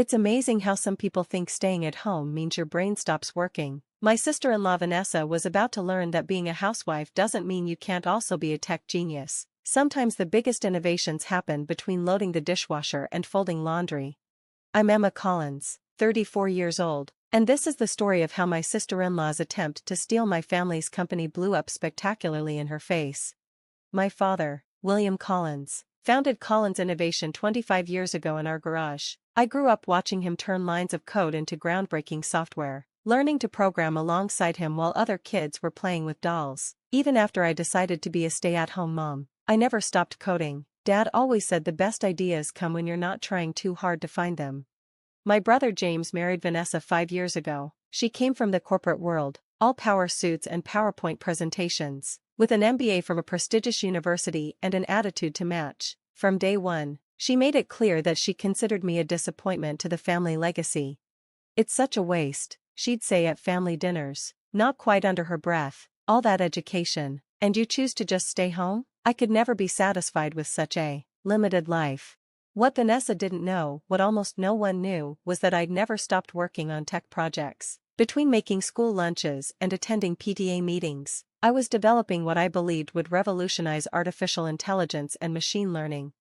It's amazing how some people think staying at home means your brain stops working. My sister-in-law Vanessa was about to learn that being a housewife doesn't mean you can't also be a tech genius. Sometimes the biggest innovations happen between loading the dishwasher and folding laundry. I'm Emma Collins, 34 years old, and this is the story of how my sister-in-law's attempt to steal my family's company blew up spectacularly in her face. My father, William Collins, founded Collins Innovation 25 years ago in our garage. I grew up watching him turn lines of code into groundbreaking software, learning to program alongside him while other kids were playing with dolls. Even after I decided to be a stay-at-home mom, I never stopped coding. Dad always said the best ideas come when you're not trying too hard to find them. My brother James married Vanessa 5 years ago. She came from the corporate world, all power suits and PowerPoint presentations, with an MBA from a prestigious university and an attitude to match. From day one, she made it clear that she considered me a disappointment to the family legacy. "It's such a waste," she'd say at family dinners, not quite under her breath, "all that education, and you choose to just stay home?" I could never be satisfied with such a limited life. What Vanessa didn't know, what almost no one knew, was that I'd never stopped working on tech projects. Between making school lunches and attending PTA meetings, I was developing what I believed would revolutionize artificial intelligence and machine learning.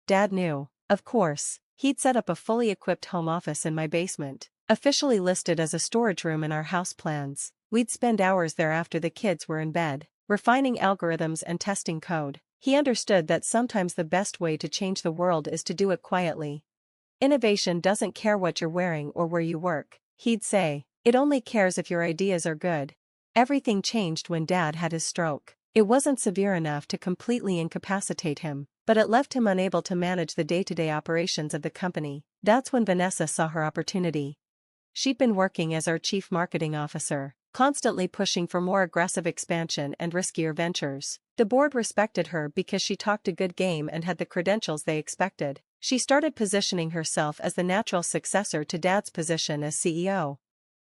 Dad knew, of course. He'd set up a fully equipped home office in my basement, officially listed as a storage room in our house plans. We'd spend hours there after the kids were in bed, refining algorithms and testing code. He understood that sometimes the best way to change the world is to do it quietly. Innovation doesn't care what you're wearing or where you work, he'd say. It only cares if your ideas are good. Everything changed when Dad had his stroke. It wasn't severe enough to completely incapacitate him, but it left him unable to manage the day-to-day operations of the company. That's when Vanessa saw her opportunity. She'd been working as our chief marketing officer, constantly pushing for more aggressive expansion and riskier ventures. The board respected her because she talked a good game and had the credentials they expected. She started positioning herself as the natural successor to Dad's position as CEO.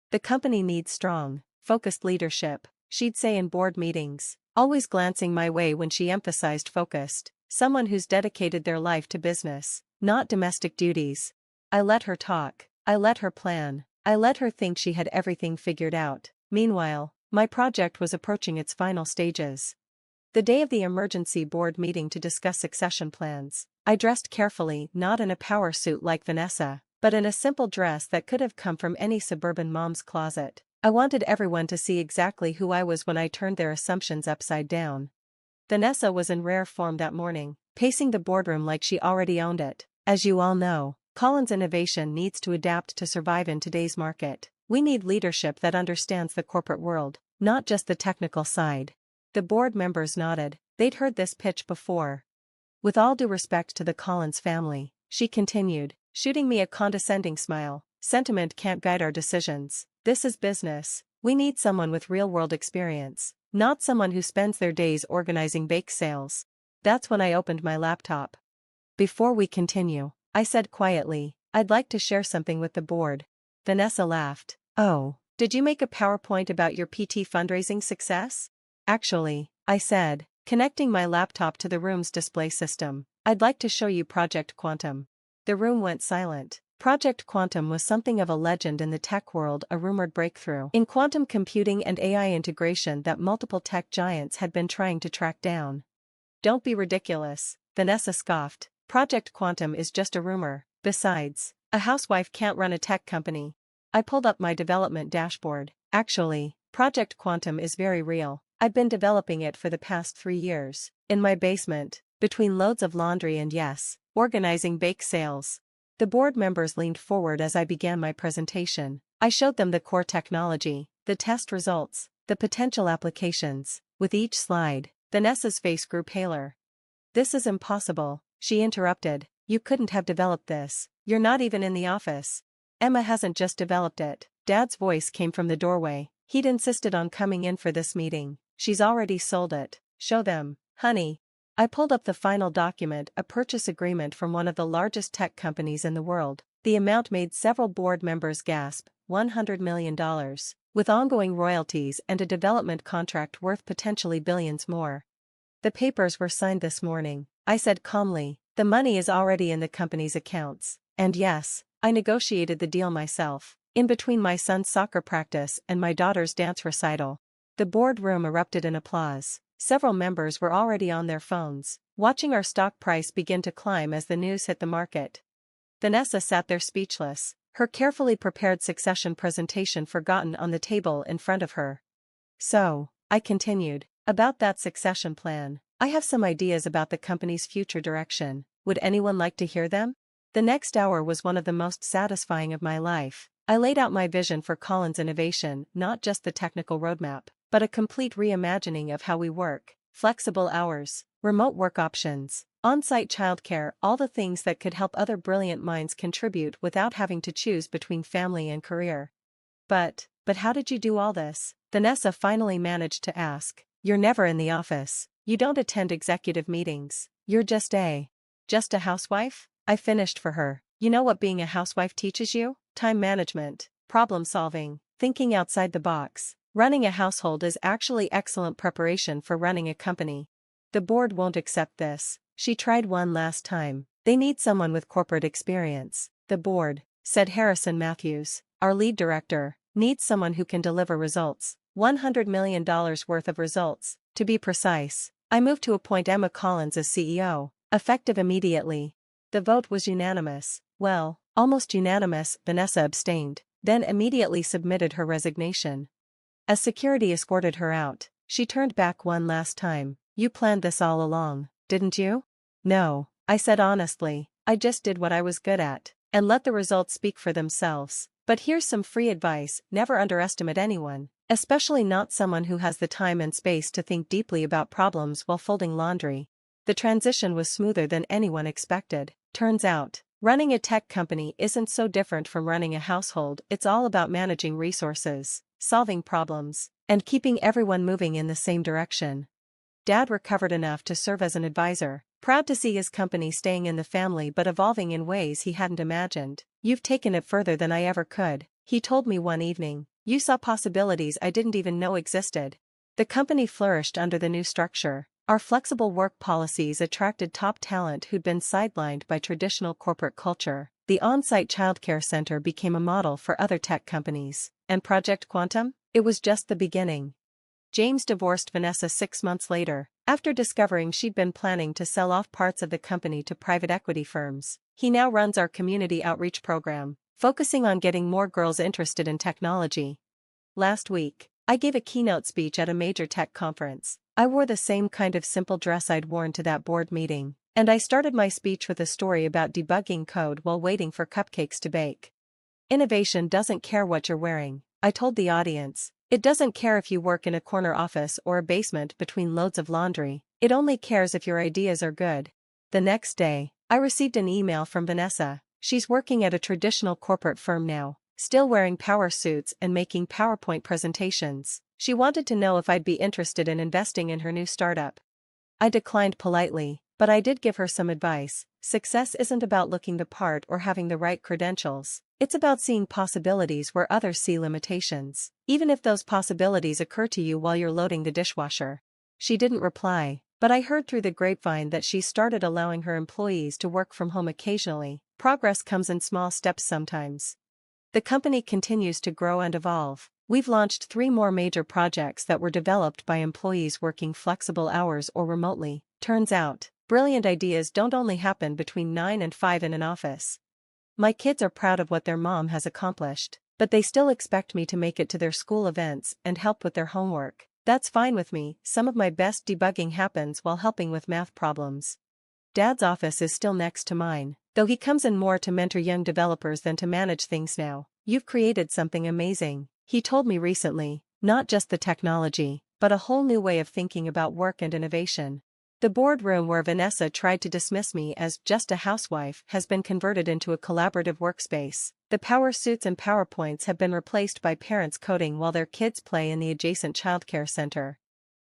"The company needs strong, focused leadership," she'd say in board meetings, always glancing my way when she emphasized focused. "Someone who's dedicated their life to business, not domestic duties." I let her talk. I let her plan. I let her think she had everything figured out. Meanwhile, my project was approaching its final stages. The day of the emergency board meeting to discuss succession plans, I dressed carefully, not in a power suit like Vanessa, but in a simple dress that could have come from any suburban mom's closet. I wanted everyone to see exactly who I was when I turned their assumptions upside down. Vanessa was in rare form that morning, pacing the boardroom like she already owned it. As you all know, Collins Innovation needs to adapt to survive in today's market. We need leadership that understands the corporate world, not just the technical side. The board members nodded. They'd heard this pitch before. "With all due respect to the Collins family," she continued, shooting me a condescending smile, "sentiment can't guide our decisions. This is business. We need someone with real-world experience, not someone who spends their days organizing bake sales." That's when I opened my laptop. "Before we continue," I said quietly, "I'd like to share something with the board." Vanessa laughed. "Oh, did you make a PowerPoint about your PT fundraising success?" "Actually," I said, connecting my laptop to the room's display system, "I'd like to show you Project Quantum." The room went silent. Project Quantum was something of a legend in the tech world, a rumored breakthrough in quantum computing and AI integration that multiple tech giants had been trying to track down. "Don't be ridiculous," Vanessa scoffed. "Project Quantum is just a rumor. Besides, a housewife can't run a tech company." I pulled up my development dashboard. "Actually, Project Quantum is very real. I've been developing it for the past 3 years, in my basement, between loads of laundry and yes, organizing bake sales." The board members leaned forward as I began my presentation. I showed them the core technology, the test results, the potential applications. With each slide, Vanessa's face grew paler. "This is impossible," she interrupted. "You couldn't have developed this. You're not even in the office." "Emma hasn't just developed it." Dad's voice came from the doorway. He'd insisted on coming in for this meeting. "She's already sold it. Show them, honey." I pulled up the final document, a purchase agreement from one of the largest tech companies in the world. The amount made several board members gasp, $100 million, with ongoing royalties and a development contract worth potentially billions more. "The papers were signed this morning," I said calmly. "The money is already in the company's accounts. And yes, I negotiated the deal myself, in between my son's soccer practice and my daughter's dance recital. The boardroom erupted in applause. Several members were already on their phones, watching our stock price begin to climb as the news hit the market. Vanessa sat there speechless, her carefully prepared succession presentation forgotten on the table in front of her. So, I continued, about that succession plan, I have some ideas about the company's future direction. Would anyone like to hear them? The next hour was one of the most satisfying of my life. I laid out my vision for Collins Innovation, not just the technical roadmap, but a complete reimagining of how we work, flexible hours, remote work options, on-site childcare, all the things that could help other brilliant minds contribute without having to choose between family and career. But how did you do all this? Vanessa finally managed to ask. You're never in the office. You don't attend executive meetings. You're just a housewife? I finished for her. You know what being a housewife teaches you? Time management, problem solving, thinking outside the box. Running a household is actually excellent preparation for running a company. The board won't accept this. She tried one last time. They need someone with corporate experience. The board, said Harrison Matthews, our lead director, needs someone who can deliver results. $100 million worth of results, to be precise. I moved to appoint Emma Collins as CEO, effective immediately. The vote was unanimous. Well, almost unanimous. Vanessa abstained, then immediately submitted her resignation. As security escorted her out, she turned back one last time. You planned this all along, didn't you? No, I said honestly, I just did what I was good at, and let the results speak for themselves. But here's some free advice: never underestimate anyone, especially not someone who has the time and space to think deeply about problems while folding laundry. The transition was smoother than anyone expected. Turns out, running a tech company isn't so different from running a household. It's all about managing resources, solving problems, and keeping everyone moving in the same direction. Dad recovered enough to serve as an advisor, proud to see his company staying in the family but evolving in ways he hadn't imagined. You've taken it further than I ever could, he told me one evening. You saw possibilities I didn't even know existed. The company flourished under the new structure. Our flexible work policies attracted top talent who'd been sidelined by traditional corporate culture. The on-site childcare center became a model for other tech companies. And Project Quantum? It was just the beginning. James divorced Vanessa 6 months later, after discovering she'd been planning to sell off parts of the company to private equity firms. He now runs our community outreach program, focusing on getting more girls interested in technology. Last week, I gave a keynote speech at a major tech conference. I wore the same kind of simple dress I'd worn to that board meeting, and I started my speech with a story about debugging code while waiting for cupcakes to bake. Innovation doesn't care what you're wearing, I told the audience. It doesn't care if you work in a corner office or a basement between loads of laundry. It only cares if your ideas are good. The next day, I received an email from Vanessa. She's working at a traditional corporate firm now, still wearing power suits and making PowerPoint presentations. She wanted to know if I'd be interested in investing in her new startup. I declined politely, but I did give her some advice. Success isn't about looking the part or having the right credentials. It's about seeing possibilities where others see limitations, even if those possibilities occur to you while you're loading the dishwasher. She didn't reply, but I heard through the grapevine that she started allowing her employees to work from home occasionally. Progress comes in small steps sometimes. The company continues to grow and evolve. We've launched 3 more major projects that were developed by employees working flexible hours or remotely. Turns out, brilliant ideas don't only happen between 9 and 5 in an office. My kids are proud of what their mom has accomplished, but they still expect me to make it to their school events and help with their homework. That's fine with me. Some of my best debugging happens while helping with math problems. Dad's office is still next to mine, though he comes in more to mentor young developers than to manage things now. You've created something amazing, he told me recently. Not just the technology, but a whole new way of thinking about work and innovation. The boardroom where Vanessa tried to dismiss me as just a housewife has been converted into a collaborative workspace. The power suits and PowerPoints have been replaced by parents coding while their kids play in the adjacent childcare center.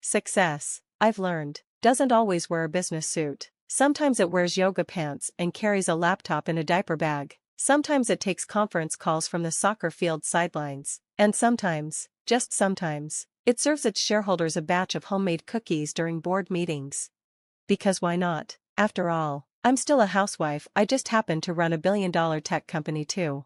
Success, I've learned, doesn't always wear a business suit. Sometimes it wears yoga pants and carries a laptop in a diaper bag. Sometimes it takes conference calls from the soccer field sidelines. And sometimes, just sometimes, it serves its shareholders a batch of homemade cookies during board meetings. Because why not? After all, I'm still a housewife, I just happen to run a billion-dollar tech company too.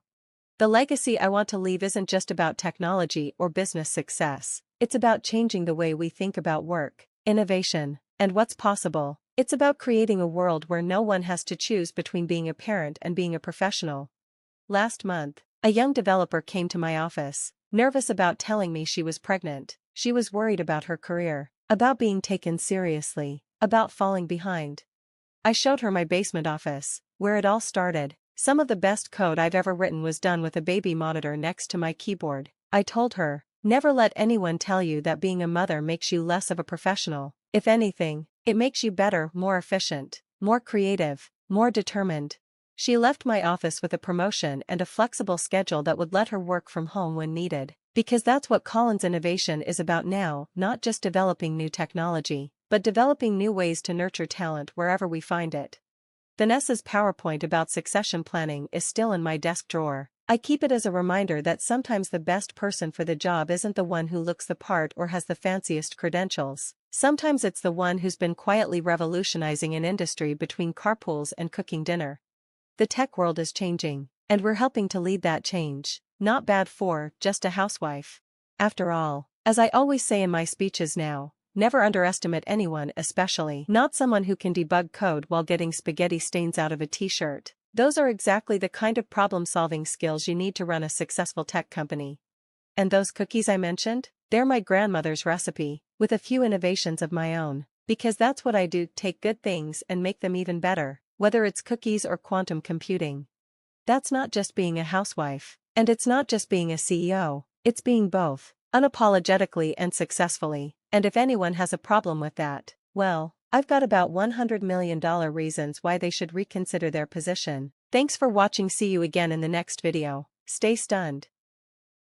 The legacy I want to leave isn't just about technology or business success. It's about changing the way we think about work, innovation, and what's possible. It's about creating a world where no one has to choose between being a parent and being a professional. Last month, a young developer came to my office, nervous about telling me she was pregnant. She was worried about her career, about being taken seriously, about falling behind. I showed her my basement office, where it all started. Some of the best code I've ever written was done with a baby monitor next to my keyboard. I told her, never let anyone tell you that being a mother makes you less of a professional. If anything, it makes you better, more efficient, more creative, more determined. She left my office with a promotion and a flexible schedule that would let her work from home when needed. Because that's what Collins Innovation is about now, not just developing new technology, but developing new ways to nurture talent wherever we find it. Vanessa's PowerPoint about succession planning is still in my desk drawer. I keep it as a reminder that sometimes the best person for the job isn't the one who looks the part or has the fanciest credentials. Sometimes it's the one who's been quietly revolutionizing an industry between carpools and cooking dinner. The tech world is changing, and we're helping to lead that change. Not bad for just a housewife. After all, as I always say in my speeches now, never underestimate anyone, especially not someone who can debug code while getting spaghetti stains out of a t-shirt. Those are exactly the kind of problem-solving skills you need to run a successful tech company. And those cookies I mentioned? They're my grandmother's recipe, with a few innovations of my own. Because that's what I do, take good things and make them even better, whether it's cookies or quantum computing. That's not just being a housewife, and it's not just being a CEO, it's being both, unapologetically and successfully. And if anyone has a problem with that, well, I've got about $100 million reasons why they should reconsider their position. Thanks for watching. See you again in the next video. Stay stunned.